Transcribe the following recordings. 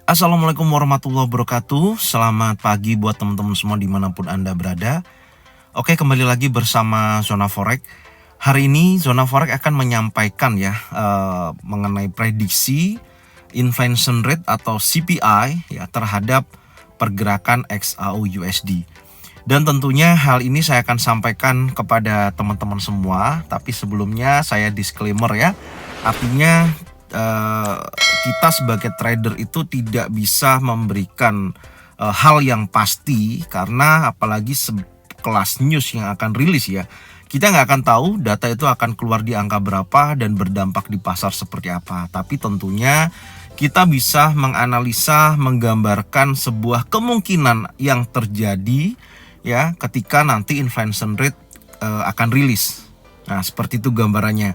Assalamualaikum warahmatullahi wabarakatuh. Selamat pagi buat teman-teman semua dimanapun Anda berada. Oke, kembali lagi bersama Zona Forex. Hari ini Zona Forex akan menyampaikan mengenai prediksi inflation rate atau CPI ya terhadap pergerakan XAU USD. Dan tentunya hal ini saya akan sampaikan kepada teman-teman semua. Tapi sebelumnya saya disclaimer ya. Artinya kita sebagai trader itu tidak bisa memberikan hal yang pasti, karena apalagi kelas news yang akan rilis ya, kita nggak akan tahu data itu akan keluar di angka berapa dan berdampak di pasar seperti apa. Tapi tentunya kita bisa menganalisa, menggambarkan sebuah kemungkinan yang terjadi ya ketika nanti inflation rate akan rilis. Nah, seperti itu gambarannya.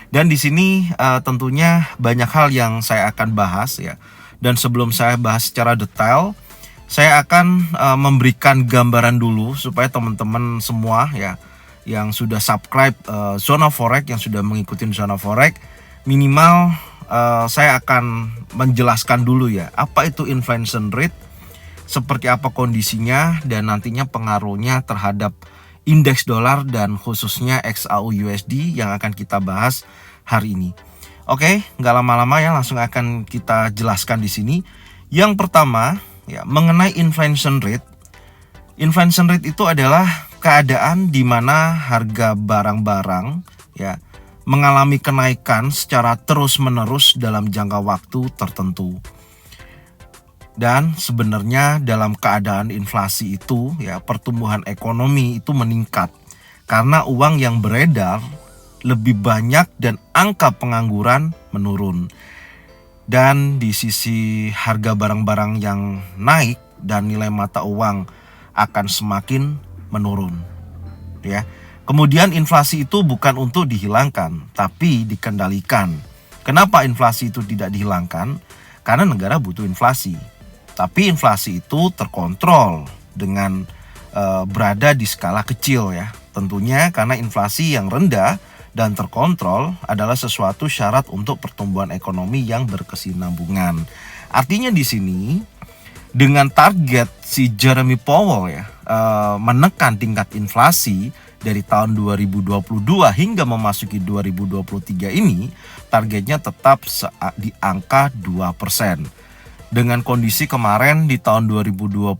Dan di sini tentunya banyak hal yang saya akan bahas ya. Dan sebelum saya bahas secara detail, saya akan memberikan gambaran dulu supaya teman-teman semua ya yang sudah subscribe Zona Forex, yang sudah mengikuti Zona Forex, minimal saya akan menjelaskan dulu ya apa itu inflation rate, seperti apa kondisinya, dan nantinya pengaruhnya terhadap indeks dolar dan khususnya XAU USD yang akan kita bahas hari ini. Oke, nggak lama-lama ya, langsung akan kita jelaskan di sini. Yang pertama ya, mengenai inflation rate. Inflation rate itu adalah keadaan di mana harga barang-barang ya mengalami kenaikan secara terus-menerus dalam jangka waktu tertentu. Dan sebenarnya dalam keadaan inflasi itu ya, pertumbuhan ekonomi itu meningkat karena uang yang beredar lebih banyak dan angka pengangguran menurun. Dan di sisi harga barang-barang yang naik dan nilai mata uang akan semakin menurun ya. Kemudian inflasi itu bukan untuk dihilangkan, tapi dikendalikan. Kenapa inflasi itu tidak dihilangkan? Karena negara butuh inflasi. Tapi inflasi itu terkontrol dengan berada di skala kecil ya. Tentunya karena inflasi yang rendah dan terkontrol adalah sesuatu syarat untuk pertumbuhan ekonomi yang berkesinambungan. Artinya di sini dengan target si Jeremy Powell ya menekan tingkat inflasi dari tahun 2022 hingga memasuki 2023 ini, targetnya tetap di angka 2%. Dengan kondisi kemarin di tahun 2022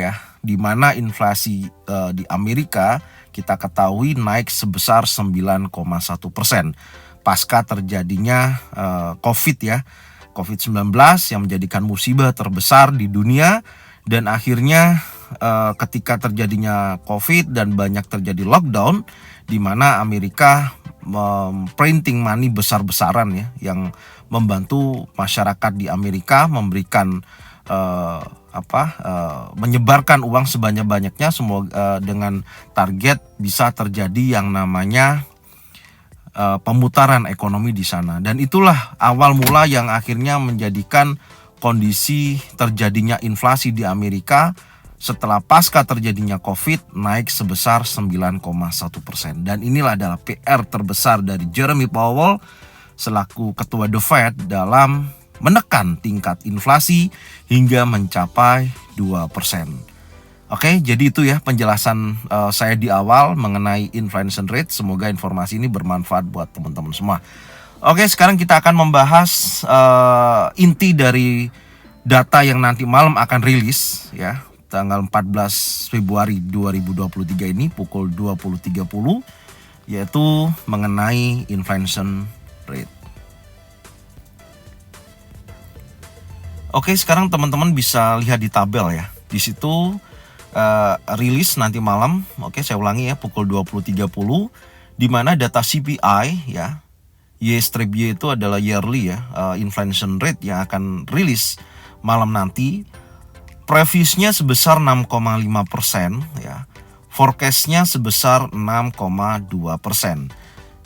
ya, di mana inflasi di Amerika kita ketahui naik sebesar 9,1% pasca terjadinya COVID ya, COVID-19 yang menjadikan musibah terbesar di dunia. Dan akhirnya ketika terjadinya COVID dan banyak terjadi lockdown, di mana Amerika printing money besar-besaran ya, yang membantu masyarakat di Amerika memberikan menyebarkan uang sebanyak-banyaknya semua dengan target bisa terjadi yang namanya pemutaran ekonomi di sana. Dan itulah awal mula yang akhirnya menjadikan kondisi terjadinya inflasi di Amerika setelah pasca terjadinya COVID naik sebesar 9,1%. Dan inilah adalah PR terbesar dari Jeremy Powell selaku ketua The Fed dalam menekan tingkat inflasi hingga mencapai 2%. Oke, jadi itu ya penjelasan saya di awal mengenai inflation rate. Semoga informasi ini bermanfaat buat teman-teman semua. Oke, sekarang kita akan membahas inti dari data yang nanti malam akan rilis ya, tanggal 14 Februari 2023 ini pukul 20.30, yaitu mengenai inflation rate. Oke, sekarang teman-teman bisa lihat di tabel ya. Di situ rilis nanti malam. Oke, saya ulangi ya, pukul 20.30, di mana data CPI ya, Y-Y itu adalah yearly ya, inflation rate yang akan rilis malam nanti. Previousnya sebesar 6,5% ya. Forecastnya sebesar 6,2%.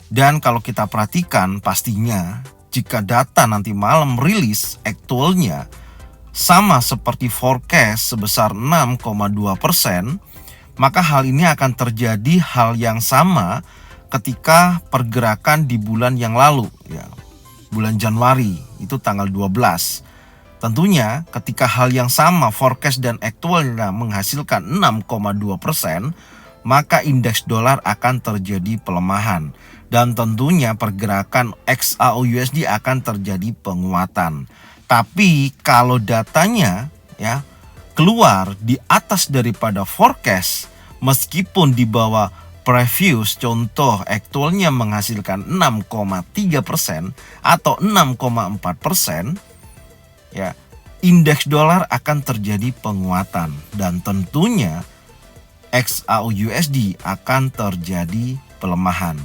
Dan kalau kita perhatikan, pastinya jika data nanti malam rilis aktualnya sama seperti forecast sebesar 6,2%, maka hal ini akan terjadi hal yang sama ketika pergerakan di bulan yang lalu ya, bulan Januari itu tanggal 12. Tentunya ketika hal yang sama forecast dan aktualnya menghasilkan 6,2%, maka indeks dolar akan terjadi pelemahan. Dan tentunya pergerakan XAU/USD akan terjadi penguatan. Tapi kalau datanya ya keluar di atas daripada forecast, meskipun di bawah previous, contoh aktualnya menghasilkan 6,3% atau 6,4%, ya, indeks dolar akan terjadi penguatan dan tentunya XAU/USD akan terjadi pelemahan.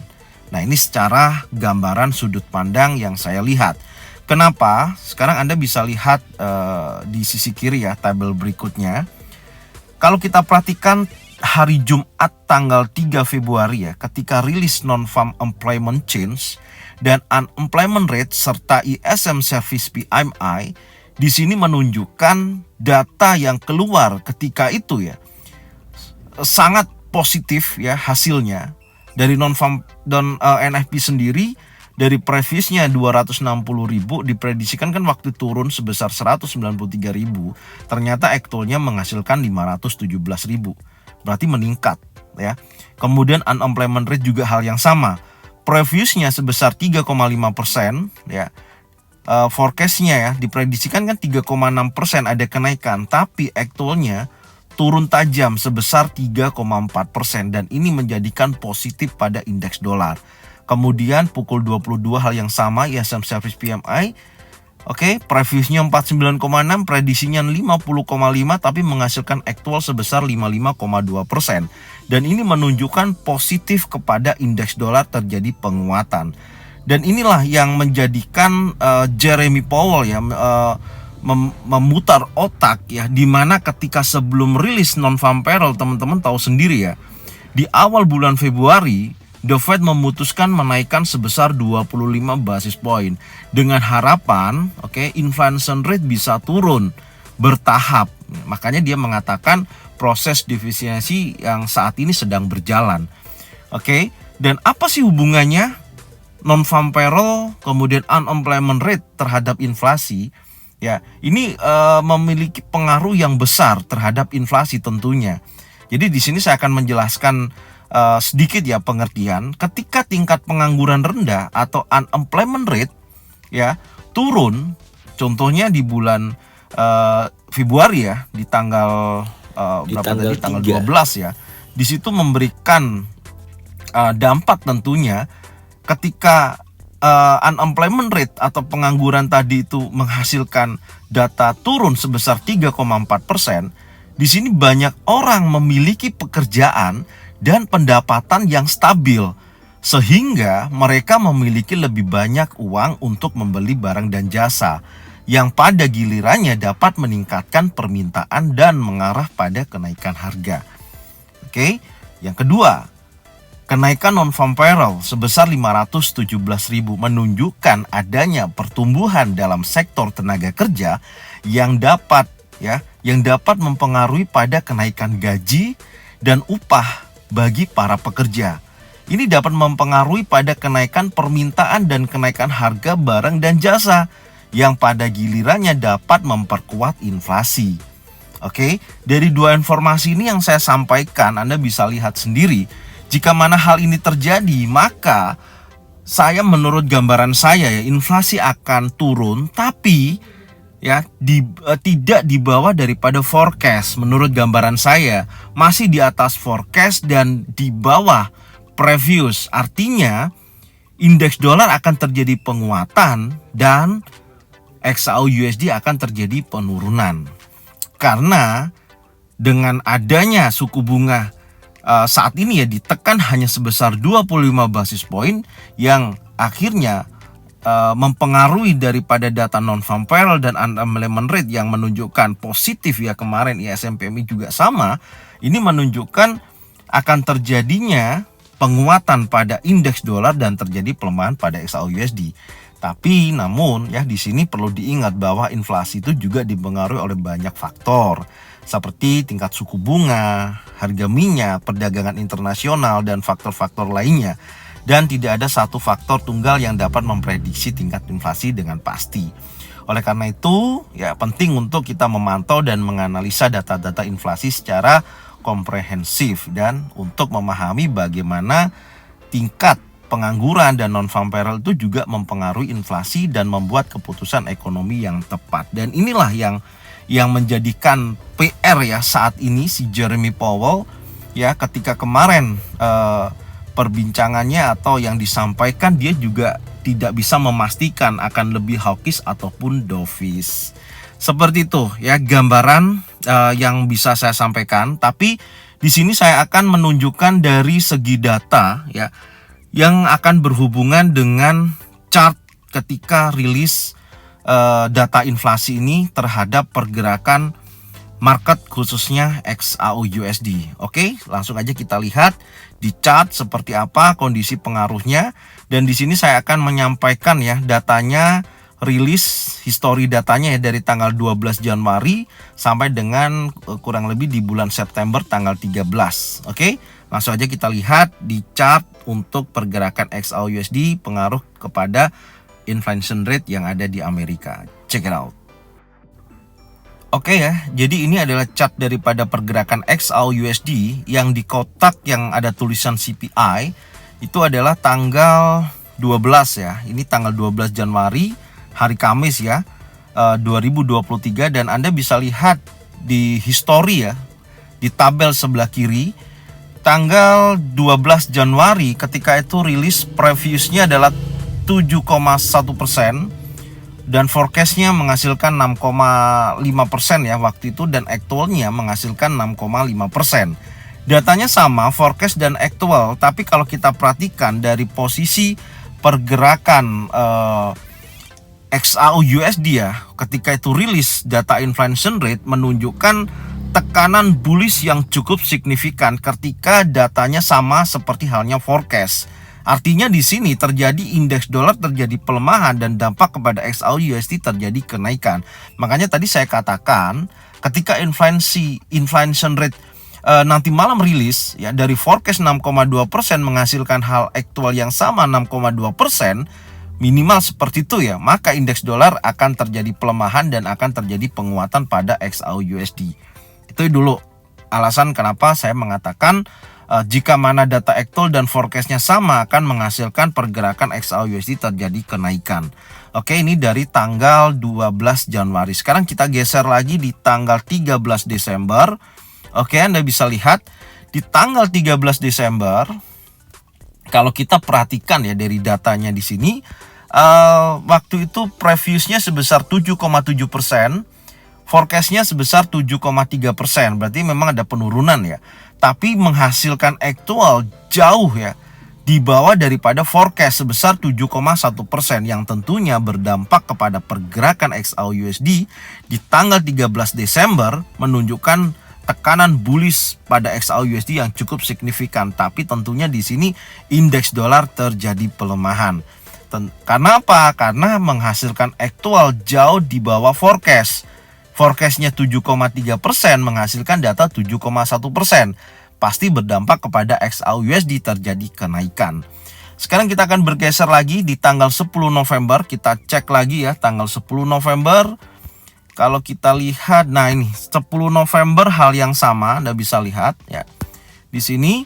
Nah, ini secara gambaran sudut pandang yang saya lihat. Kenapa? Sekarang Anda bisa lihat di sisi kiri ya, tabel berikutnya. Kalau kita perhatikan hari Jumat tanggal 3 Februari ya, ketika rilis non-farm employment change dan unemployment rate serta ISM service PMI, di sini menunjukkan data yang keluar ketika itu ya sangat positif ya hasilnya. Dari non-farm dan NFP sendiri dari previewsnya 260.000 diprediksikan kan waktu turun sebesar 193.000, ternyata aktualnya menghasilkan 517.000. Berarti meningkat ya. Kemudian unemployment rate juga hal yang sama. Previewsnya sebesar 3,5% ya. Forecastnya ya diprediksikan kan 3,6% ada kenaikan, tapi aktualnya turun tajam sebesar 3,4% dan ini menjadikan positif pada indeks dolar. Kemudian pukul 22 hal yang sama ISM Service PMI. Oke, previewsnya 49,6, prediksinya 50,5 tapi menghasilkan aktual sebesar 55,2%. Dan ini menunjukkan positif kepada indeks dolar terjadi penguatan. Dan inilah yang menjadikan Jeremy Powell ya memutar otak ya, dimana ketika sebelum rilis non-farm payroll teman-teman tahu sendiri ya, di awal bulan Februari The Fed memutuskan menaikkan sebesar 25 basis point dengan harapan inflation rate bisa turun bertahap. Makanya dia mengatakan proses deflasi yang saat ini sedang berjalan. Dan apa sih hubungannya non-farm payroll kemudian unemployment rate terhadap inflasi? Ya, ini memiliki pengaruh yang besar terhadap inflasi tentunya. Jadi di sini saya akan menjelaskan sedikit ya pengertian. Ketika tingkat pengangguran rendah atau unemployment rate ya turun, contohnya di bulan Februari ya, di tanggal tanggal 12 ya. Di situ memberikan dampak tentunya ketika unemployment rate atau pengangguran tadi itu menghasilkan data turun sebesar 3,4%, di sini banyak orang memiliki pekerjaan dan pendapatan yang stabil sehingga mereka memiliki lebih banyak uang untuk membeli barang dan jasa yang pada gilirannya dapat meningkatkan permintaan dan mengarah pada kenaikan harga. Yang kedua, kenaikan non-farm payroll sebesar 517.000 menunjukkan adanya pertumbuhan dalam sektor tenaga kerja yang dapat mempengaruhi pada kenaikan gaji dan upah bagi para pekerja. Ini dapat mempengaruhi pada kenaikan permintaan dan kenaikan harga barang dan jasa yang pada gilirannya dapat memperkuat inflasi. Dari dua informasi ini yang saya sampaikan, Anda bisa lihat sendiri. Jika mana hal ini terjadi, maka menurut gambaran saya ya, inflasi akan turun tapi ya tidak di bawah daripada forecast. Menurut gambaran saya masih di atas forecast dan di bawah previous. Artinya indeks dolar akan terjadi penguatan dan XAU/USD akan terjadi penurunan. Karena dengan adanya suku bunga saat ini ya ditekan hanya sebesar 25 basis point yang akhirnya mempengaruhi daripada data non-farm payroll dan unemployment rate yang menunjukkan positif ya, kemarin ISM PMI juga sama. Ini menunjukkan akan terjadinya penguatan pada indeks dolar dan terjadi pelemahan pada XAU/USD. Tapi namun ya di sini perlu diingat bahwa inflasi itu juga dipengaruhi oleh banyak faktor seperti tingkat suku bunga, harga minyak, perdagangan internasional, dan faktor-faktor lainnya. Dan tidak ada satu faktor tunggal yang dapat memprediksi tingkat inflasi dengan pasti. Oleh karena itu, ya penting untuk kita memantau dan menganalisa data-data inflasi secara komprehensif dan untuk memahami bagaimana tingkat pengangguran dan non-farm payroll itu juga mempengaruhi inflasi dan membuat keputusan ekonomi yang tepat. Dan inilah yang menjadikan PR ya saat ini si Jeremy Powell ya, ketika kemarin perbincangannya atau yang disampaikan, dia juga tidak bisa memastikan akan lebih hawkish ataupun dovish. Seperti itu ya gambaran yang bisa saya sampaikan. Tapi di sini saya akan menunjukkan dari segi data ya yang akan berhubungan dengan chart ketika rilis data inflasi ini terhadap pergerakan market khususnya XAU/USD. Oke, langsung aja kita lihat di chart seperti apa kondisi pengaruhnya. Dan di sini saya akan menyampaikan ya datanya, rilis histori datanya ya dari tanggal 12 Januari sampai dengan kurang lebih di bulan September tanggal 13. Oke, langsung aja kita lihat di chart untuk pergerakan XAU/USD pengaruh kepada inflation rate yang ada di Amerika. Check it out. Oke ya, jadi ini adalah chart daripada pergerakan XAU/USD yang di kotak yang ada tulisan CPI itu adalah tanggal 12 ya. Ini tanggal 12 Januari, hari Kamis ya, 2023, dan Anda bisa lihat di histori ya, di tabel sebelah kiri, tanggal 12 Januari ketika itu rilis previousnya adalah 7,1% dan forecastnya menghasilkan 6,5% ya waktu itu, dan aktualnya menghasilkan 6,5%. Datanya sama, forecast dan aktual, tapi kalau kita perhatikan dari posisi pergerakan XAU/USD ya, ketika itu rilis data inflation rate menunjukkan tekanan bullish yang cukup signifikan ketika datanya sama seperti halnya forecast. Artinya di sini terjadi indeks dolar terjadi pelemahan dan dampak kepada XAU/USD terjadi kenaikan. Makanya tadi saya katakan ketika inflation rate nanti malam rilis ya, dari forecast 6,2% menghasilkan hal aktual yang sama 6,2%, minimal seperti itu ya, maka indeks dolar akan terjadi pelemahan dan akan terjadi penguatan pada XAU/USD. Itu dulu alasan kenapa saya mengatakan jika mana data aktual dan forecastnya sama akan menghasilkan pergerakan XAU/USD terjadi kenaikan. Oke, ini dari tanggal 12 Januari. Sekarang kita geser lagi di tanggal 13 Desember. Oke, Anda bisa lihat di tanggal 13 Desember, kalau kita perhatikan ya dari datanya di sini, waktu itu previousnya sebesar 7,7%, forecastnya sebesar 7,3%, berarti memang ada penurunan ya. Tapi menghasilkan aktual jauh ya di bawah daripada forecast sebesar 7,1%, yang tentunya berdampak kepada pergerakan XAU/USD di tanggal 13 Desember menunjukkan tekanan bullish pada XAU/USD yang cukup signifikan. Tapi tentunya di sini indeks dolar terjadi pelemahan. Karena apa? Karena menghasilkan aktual jauh di bawah forecast. Forecastnya 7,3% menghasilkan data 7,1%. Pasti berdampak kepada XAU/USD terjadi kenaikan. Sekarang kita akan bergeser lagi di tanggal 10 November. Kita cek lagi ya tanggal 10 November. Kalau kita lihat, nah ini 10 November hal yang sama, Anda bisa lihat ya. Di sini,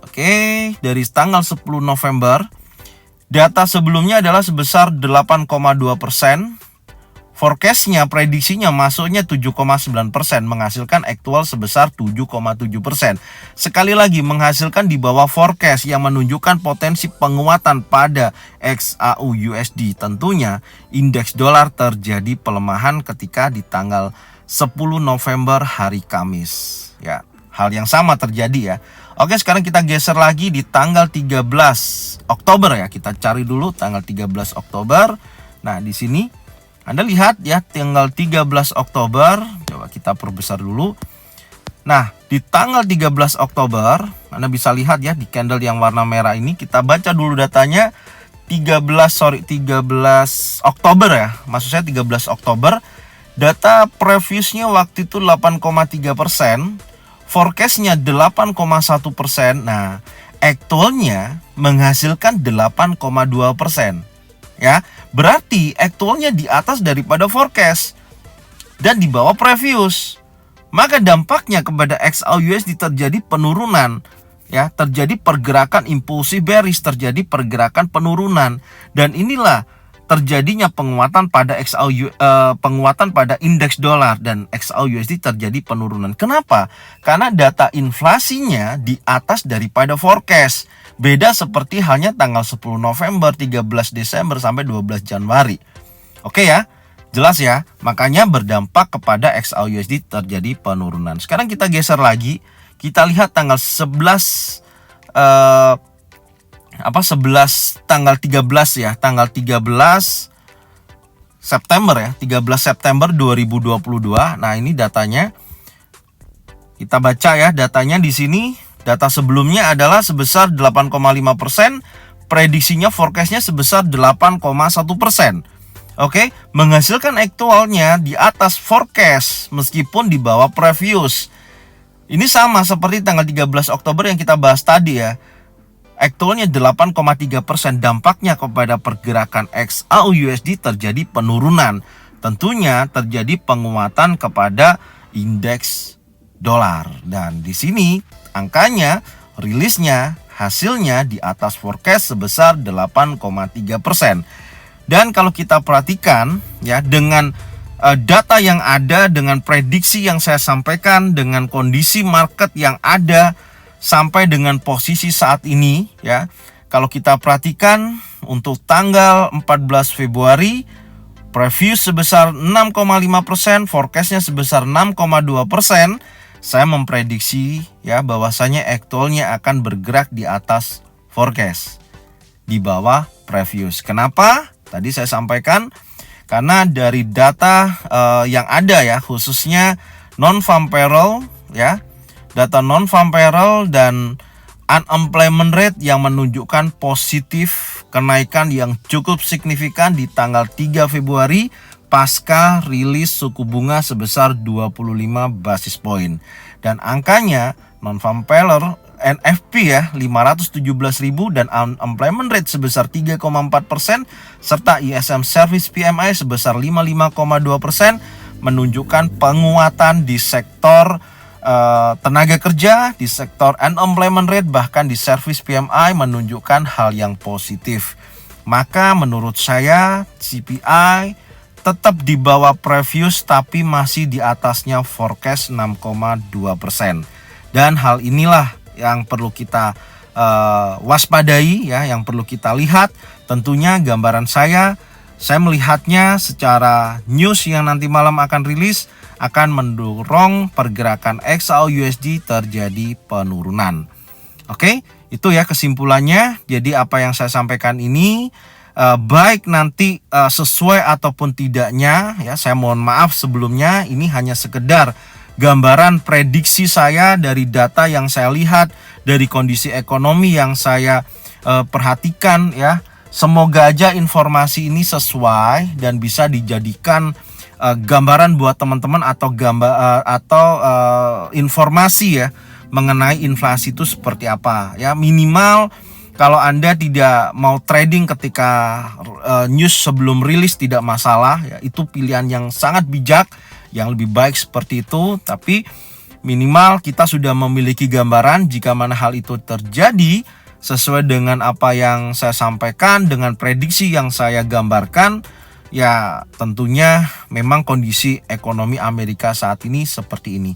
oke, dari tanggal 10 November, data sebelumnya adalah sebesar 8,2%. Forecastnya, prediksinya masuknya 7,9%, menghasilkan aktual sebesar 7,7%. Sekali lagi menghasilkan di bawah forecast yang menunjukkan potensi penguatan pada XAU/USD. Tentunya indeks dolar terjadi pelemahan ketika di tanggal 10 November hari Kamis. Ya, hal yang sama terjadi ya. Oke, sekarang kita geser lagi di tanggal 13 Oktober ya. Kita cari dulu tanggal 13 Oktober. Nah, di sini Anda lihat ya, tanggal 13 Oktober, coba kita perbesar dulu. Nah, di tanggal 13 Oktober, Anda bisa lihat ya di candle yang warna merah ini, kita baca dulu datanya 13 Oktober ya. Maksud saya 13 Oktober, data previousnya waktu itu 8,3%, forecastnya 8,1%. Nah, aktualnya menghasilkan 8,2%. ya. Berarti actualnya di atas daripada forecast dan di bawah previous. Maka dampaknya kepada XAUUSD terjadi penurunan, ya, terjadi pergerakan impulsif bearish, terjadi pergerakan penurunan, dan inilah terjadinya penguatan pada penguatan pada indeks dolar dan XAUUSD terjadi penurunan. Kenapa? Karena data inflasinya di atas daripada forecast. Beda seperti halnya tanggal 10 November, 13 Desember sampai 12 Januari. Oke ya? Jelas ya, makanya berdampak kepada XAUUSD terjadi penurunan. Sekarang kita geser lagi, kita lihat tanggal 11 tanggal 13 ya, tanggal 13 September ya, 13 September 2022. Nah, ini datanya. Kita baca ya, datanya di sini. Data sebelumnya adalah sebesar 8,5%, prediksinya forecastnya sebesar 8,1%. Oke, menghasilkan aktualnya di atas forecast meskipun di bawah previous. Ini sama seperti tanggal 13 Oktober yang kita bahas tadi ya. Aktualnya 8,3%, dampaknya kepada pergerakan XAUUSD terjadi penurunan. Tentunya terjadi penguatan kepada indeks dolar. Dan di sini angkanya, rilisnya, hasilnya di atas forecast sebesar 8,3%. Dan kalau kita perhatikan ya, dengan data yang ada, dengan prediksi yang saya sampaikan, dengan kondisi market yang ada sampai dengan posisi saat ini ya, kalau kita perhatikan untuk tanggal 14 Februari preview sebesar 6,5%, forecastnya sebesar 6,2%. Saya memprediksi ya bahwasanya actualnya akan bergerak di atas forecast, di bawah previous. Kenapa? Tadi saya sampaikan karena dari data yang ada ya, khususnya non-farm payroll ya, data non-farm payroll dan unemployment rate yang menunjukkan positif kenaikan yang cukup signifikan di tanggal 3 Februari pasca rilis suku bunga sebesar 25 basis point. Dan angkanya non-farm payroll NFP ya 517.000 dan unemployment rate sebesar 3,4% serta ISM Service PMI sebesar 55,2% menunjukkan penguatan di sektor tenaga kerja, di sektor unemployment rate, bahkan di service PMI menunjukkan hal yang positif. Maka menurut saya CPI tetap di bawah previous tapi masih di atasnya forecast 6,2%. Dan hal inilah yang perlu kita waspadai ya, yang perlu kita lihat. Tentunya gambaran saya melihatnya secara news yang nanti malam akan rilis akan mendorong pergerakan XAUUSD terjadi penurunan. Oke, itu ya kesimpulannya. Jadi apa yang saya sampaikan ini baik nanti sesuai ataupun tidaknya ya, saya mohon maaf sebelumnya, ini hanya sekedar gambaran prediksi saya dari data yang saya lihat, dari kondisi ekonomi yang saya perhatikan ya. Semoga aja informasi ini sesuai dan bisa dijadikan gambaran buat teman-teman atau informasi ya mengenai inflasi itu seperti apa ya. Minimal kalau Anda tidak mau trading ketika news sebelum rilis tidak masalah ya, itu pilihan yang sangat bijak, yang lebih baik seperti itu. Tapi minimal kita sudah memiliki gambaran jika mana hal itu terjadi sesuai dengan apa yang saya sampaikan, dengan prediksi yang saya gambarkan. Ya tentunya memang kondisi ekonomi Amerika saat ini seperti ini.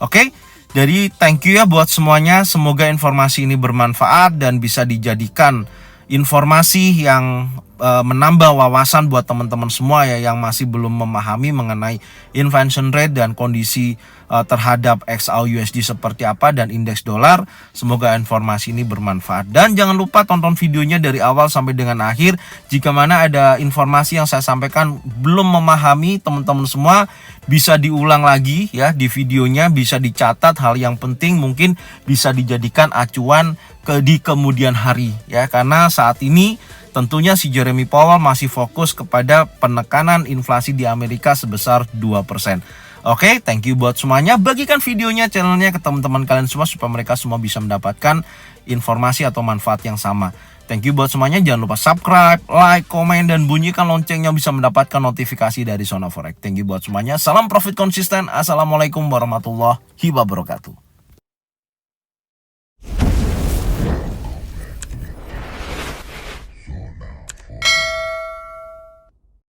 Oke, jadi thank you ya buat semuanya. Semoga informasi ini bermanfaat dan bisa dijadikan informasi yang menambah wawasan buat teman-teman semua ya, yang masih belum memahami mengenai inflation rate dan kondisi terhadap XAUUSD seperti apa dan indeks dolar. Semoga informasi ini bermanfaat dan jangan lupa tonton videonya dari awal sampai dengan akhir. Jika mana ada informasi yang saya sampaikan belum memahami, teman-teman semua bisa diulang lagi ya di videonya, bisa dicatat hal yang penting, mungkin bisa dijadikan acuan di kemudian hari ya, karena saat ini tentunya si Jeremy Powell masih fokus kepada penekanan inflasi di Amerika sebesar 2%. Oke, thank you buat semuanya. Bagikan videonya, channelnya ke teman-teman kalian semua supaya mereka semua bisa mendapatkan informasi atau manfaat yang sama. Thank you buat semuanya. Jangan lupa subscribe, like, komen, dan bunyikan loncengnya bisa mendapatkan notifikasi dari Zona Forex. Thank you buat semuanya. Salam profit konsisten. Assalamualaikum warahmatullahi wabarakatuh.